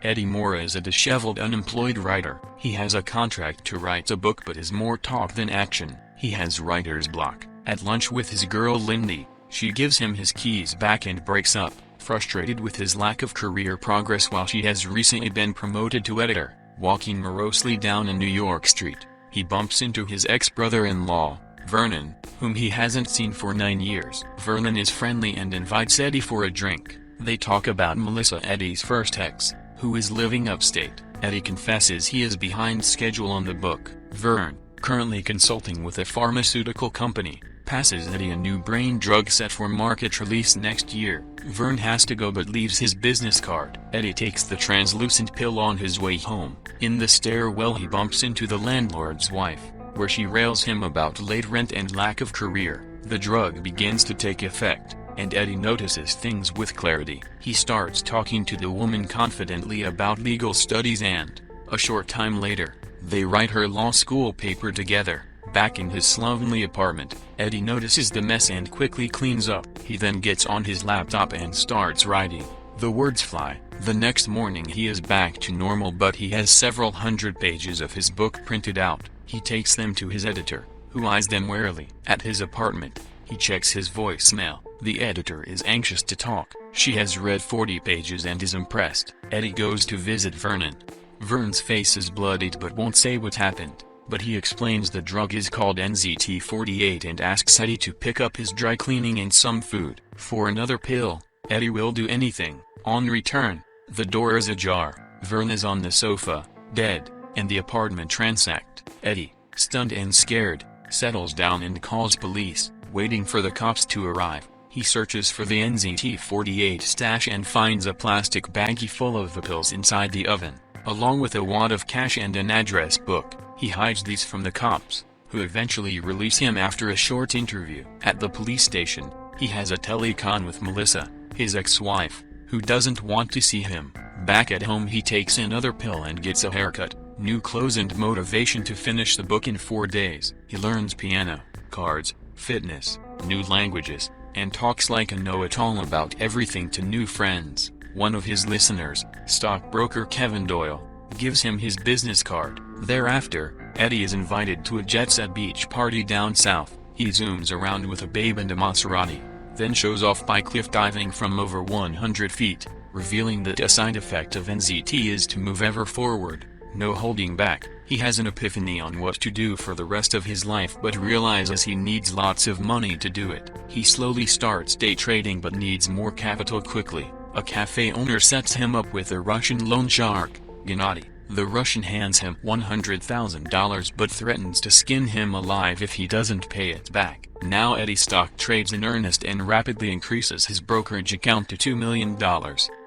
Eddie Mora is a disheveled unemployed writer. He has a contract to write a book but is more talk than action. He has writer's block. At lunch with his girl Lindy, she gives him his keys back and breaks up, frustrated with his lack of career progress while she has recently been promoted to editor. Walking morosely down a New York street, he bumps into his ex-brother-in-law, Vernon, whom he hasn't seen for 9 years. Vernon is friendly and invites Eddie for a drink. They talk about Melissa, Eddie's first ex, who is living upstate. Eddie confesses he is behind schedule on the book. Vern, currently consulting with a pharmaceutical company, passes Eddie a new brain drug set for market release next year. Vern has to go but leaves his business card. Eddie takes the translucent pill on his way home. In the stairwell he bumps into the landlord's wife, where she rails him about late rent and lack of career. The drug begins to take effect, and Eddie notices things with clarity. He starts talking to the woman confidently about legal studies and, a short time later, they write her law school paper together. Back in his slovenly apartment, Eddie notices the mess and quickly cleans up. He then gets on his laptop and starts writing. The words fly. The next morning he is back to normal, but he has several hundred pages of his book printed out. He takes them to his editor, who eyes them warily. At his apartment, he checks his voicemail. The editor is anxious to talk. She has read 40 pages and is impressed. Eddie goes to visit Vernon. Vern's face is bloodied but won't say what happened, but he explains the drug is called NZT-48 and asks Eddie to pick up his dry cleaning and some food. For another pill, Eddie will do anything. On return, the door is ajar. Vern is on the sofa, dead, and the apartment ransacked. Eddie, stunned and scared, settles down and calls police. Waiting for the cops to arrive, he searches for the NZT-48 stash and finds a plastic baggie full of the pills inside the oven, along with a wad of cash and an address book. He hides these from the cops, who eventually release him after a short interview. At the police station, he has a telecon with Melissa, his ex-wife, who doesn't want to see him. Back at home he takes another pill and gets a haircut, new clothes and motivation to finish the book in 4 days. He learns piano, cards, fitness, new languages, and talks like a know-it-all about everything to new friends. One of his listeners, stockbroker Kevin Doyle, gives him his business card. Thereafter, Eddie is invited to a jet-set beach party down south. He zooms around with a babe and a Maserati, then shows off by cliff diving from over 100 feet, revealing that a side effect of NZT is to move ever forward, no holding back. He has an epiphany on what to do for the rest of his life but realizes he needs lots of money to do it. He slowly starts day trading but needs more capital quickly. A cafe owner sets him up with a Russian loan shark, Gennady. The Russian hands him $100,000 but threatens to skin him alive if he doesn't pay it back. Now Eddie stock trades in earnest and rapidly increases his brokerage account to $2 million.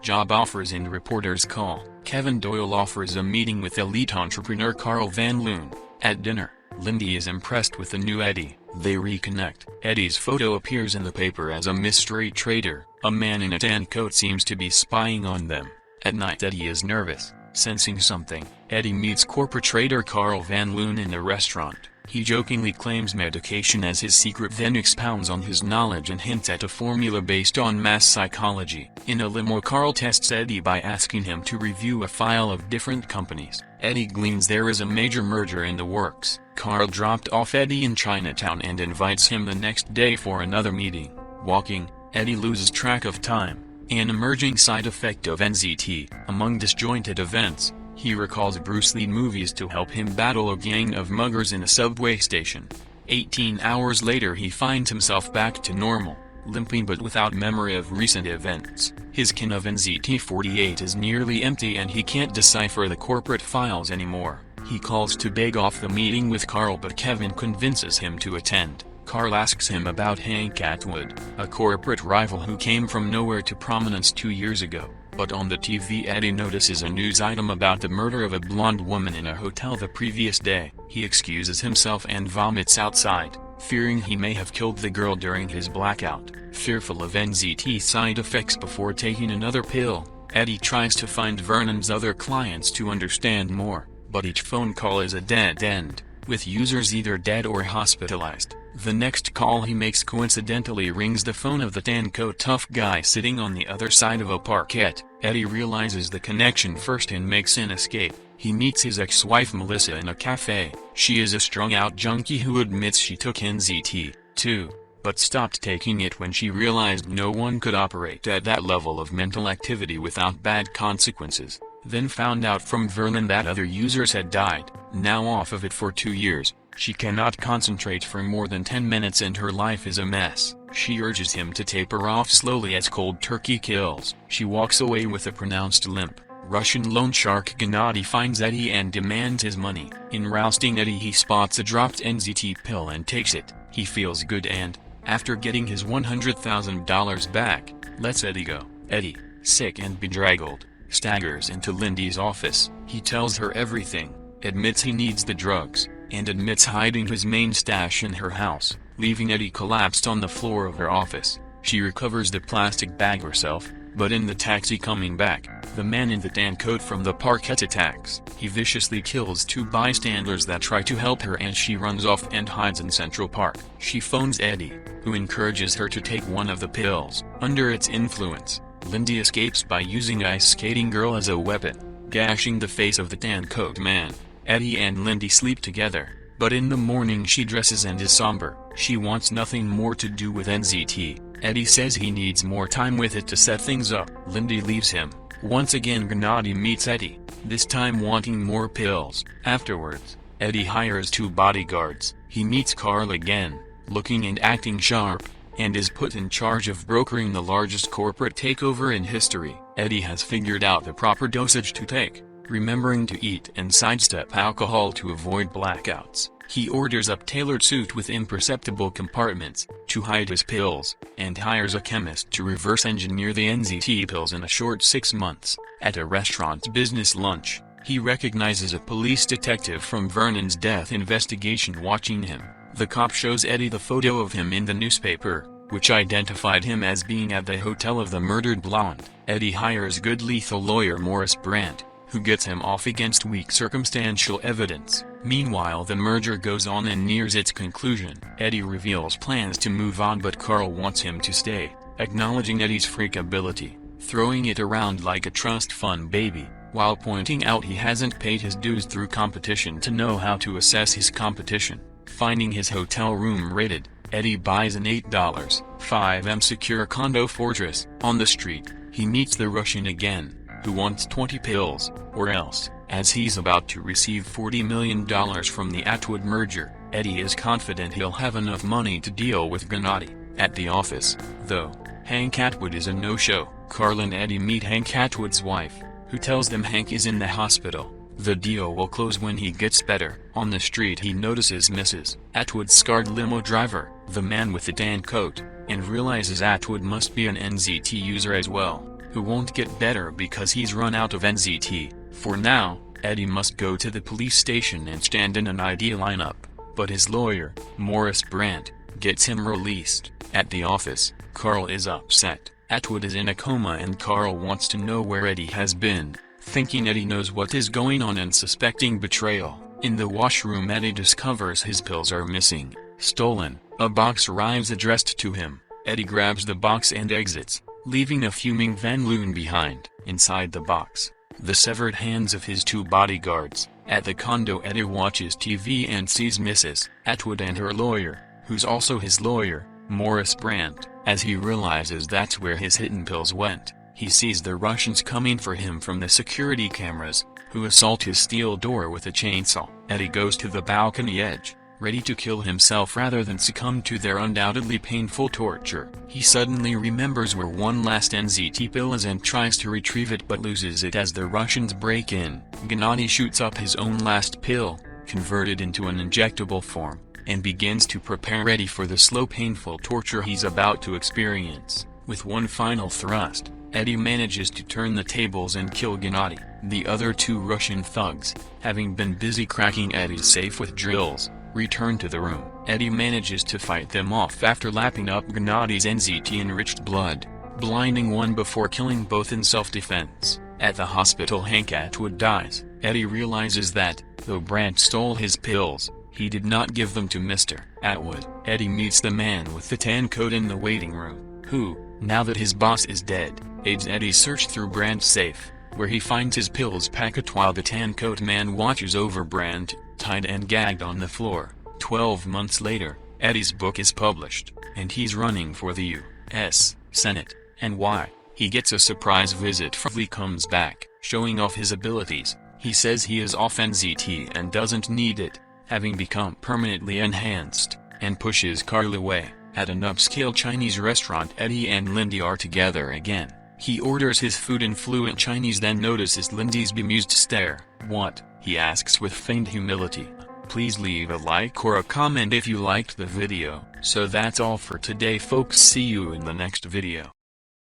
Job offers and reporters call. Kevin Doyle offers a meeting with elite entrepreneur Carl Van Loon. At dinner, Lindy is impressed with the new Eddie. They reconnect. Eddie's photo appears in the paper as a mystery trader. A man in a tan coat seems to be spying on them. At night Eddie is nervous, sensing something. Eddie meets corporate trader Carl Van Loon in a restaurant. He jokingly claims medication as his secret, then expounds on his knowledge and hints at a formula based on mass psychology. In a limo, Carl tests Eddie by asking him to review a file of different companies. Eddie gleans there is a major merger in the works. Carl dropped off Eddie in Chinatown and invites him the next day for another meeting. Walking, Eddie loses track of time, an emerging side effect of NZT. Among disjointed events, he recalls Bruce Lee movies to help him battle a gang of muggers in a subway station. 18 hours later he finds himself back to normal, limping but without memory of recent events. His can of NZT-48 is nearly empty and he can't decipher the corporate files anymore. He calls to beg off the meeting with Carl but Kevin convinces him to attend. Carl asks him about Hank Atwood, a corporate rival who came from nowhere to prominence 2 years ago. But on the TV Eddie notices a news item about the murder of a blonde woman in a hotel the previous day. He excuses himself and vomits outside, fearing he may have killed the girl during his blackout. Fearful of NZT side effects before taking another pill, Eddie tries to find Vernon's other clients to understand more, but each phone call is a dead end, with users either dead or hospitalized. The next call he makes coincidentally rings the phone of the tan coat tough guy sitting on the other side of a parkette. Eddie realizes the connection first and makes an escape. He meets his ex-wife Melissa in a cafe. She is a strung-out junkie who admits she took NZT, too, but stopped taking it when she realized no one could operate at that level of mental activity without bad consequences. Then found out from Vernon that other users had died. Now off of it for 2 years, she cannot concentrate for more than 10 minutes and her life is a mess. She urges him to taper off slowly as cold turkey kills. She walks away with a pronounced limp. Russian loan shark Gennady finds Eddie and demands his money. In rousting Eddie, he spots a dropped NZT pill and takes it. He feels good and, after getting his $100,000 back, lets Eddie go. Eddie, sick and bedraggled, staggers into Lindy's office. He tells her everything, admits he needs the drugs, and admits hiding his main stash in her house, leaving Eddie collapsed on the floor of her office. She recovers the plastic bag herself, but in the taxi coming back, the man in the tan coat from the parkette attacks. He viciously kills 2 bystanders that try to help her and she runs off and hides in Central Park. She phones Eddie, who encourages her to take one of the pills. Under its influence, Lindy escapes by using Ice Skating Girl as a weapon, gashing the face of the tan coat man. Eddie and Lindy sleep together, but in the morning she dresses and is somber. She wants nothing more to do with NZT. Eddie says he needs more time with it to set things up. Lindy leaves him. Once again Gennady meets Eddie, this time wanting more pills. Afterwards, Eddie hires 2 bodyguards. He meets Carl again, looking and acting sharp, and is put in charge of brokering the largest corporate takeover in history. Eddie has figured out the proper dosage to take, remembering to eat and sidestep alcohol to avoid blackouts. He orders a tailored suit with imperceptible compartments to hide his pills, and hires a chemist to reverse engineer the NZT pills in a short 6 months. At a restaurant business lunch, he recognizes a police detective from Vernon's death investigation watching him. The cop shows Eddie the photo of him in the newspaper, which identified him as being at the hotel of the murdered blonde. Eddie hires good lethal lawyer Morris Brandt, who gets him off against weak circumstantial evidence. Meanwhile the merger goes on and nears its conclusion. Eddie reveals plans to move on but Carl wants him to stay, acknowledging Eddie's freak ability, throwing it around like a trust fund baby, while pointing out he hasn't paid his dues through competition to know how to assess his competition. Finding his hotel room raided, Eddie buys an $8.5M secure condo fortress. On the street, he meets the Russian again, who wants 20 pills, or else, as he's about to receive $40 million from the Atwood merger. Eddie is confident he'll have enough money to deal with Gennady. At the office, though, Hank Atwood is a no-show. Carl and Eddie meet Hank Atwood's wife, who tells them Hank is in the hospital. The deal will close when he gets better. On the street he notices Mrs. Atwood's scarred limo driver, the man with the tan coat, and realizes Atwood must be an NZT user as well, who won't get better because he's run out of NZT. For now, Eddie must go to the police station and stand in an ID lineup, but his lawyer, Morris Brandt, gets him released. At the office, Carl is upset. Atwood is in a coma and Carl wants to know where Eddie has been, thinking Eddie knows what is going on and suspecting betrayal. In the washroom Eddie discovers his pills are missing, stolen. A box arrives addressed to him. Eddie grabs the box and exits, leaving a fuming Van Loon behind. Inside the box, the severed hands of his 2 bodyguards. At the condo Eddie watches TV and sees Mrs. Atwood and her lawyer, who's also his lawyer, Morris Brandt. As he realizes that's where his hidden pills went, he sees the Russians coming for him from the security cameras, who assault his steel door with a chainsaw. Eddie goes to the balcony edge, ready to kill himself rather than succumb to their undoubtedly painful torture. He suddenly remembers where one last NZT pill is and tries to retrieve it but loses it as the Russians break in. Gennady shoots up his own last pill, converted into an injectable form, and begins to prepare Eddie for the slow painful torture he's about to experience. With one final thrust, Eddie manages to turn the tables and kill Gennady. The other 2 Russian thugs, having been busy cracking Eddie's safe with drills, return to the room. Eddie manages to fight them off after lapping up Gennady's NZT-enriched blood, blinding one before killing both in self-defense. At the hospital Hank Atwood dies. Eddie realizes that, though Brandt stole his pills, He did not give them to Mr. Atwood. Eddie meets the man with the tan coat in the waiting room, who, now that his boss is dead, aids Eddie search through Brand's safe, where he finds his pills packet while the tan coat man watches over Brand, tied and gagged on the floor. 12 months later, Eddie's book is published, and he's running for the U.S. Senate. And why? He gets a surprise visit from Lee comes back, showing off his abilities. He says he is off NZT and doesn't need it, having become permanently enhanced, and pushes Carl away. At an upscale Chinese restaurant, Eddie and Lindy are together again. He orders his food in fluent Chinese, then notices Lindy's bemused stare. "What?" he asks with feigned humility. Please leave a like or a comment if you liked the video. So that's all for today folks, see you in the next video.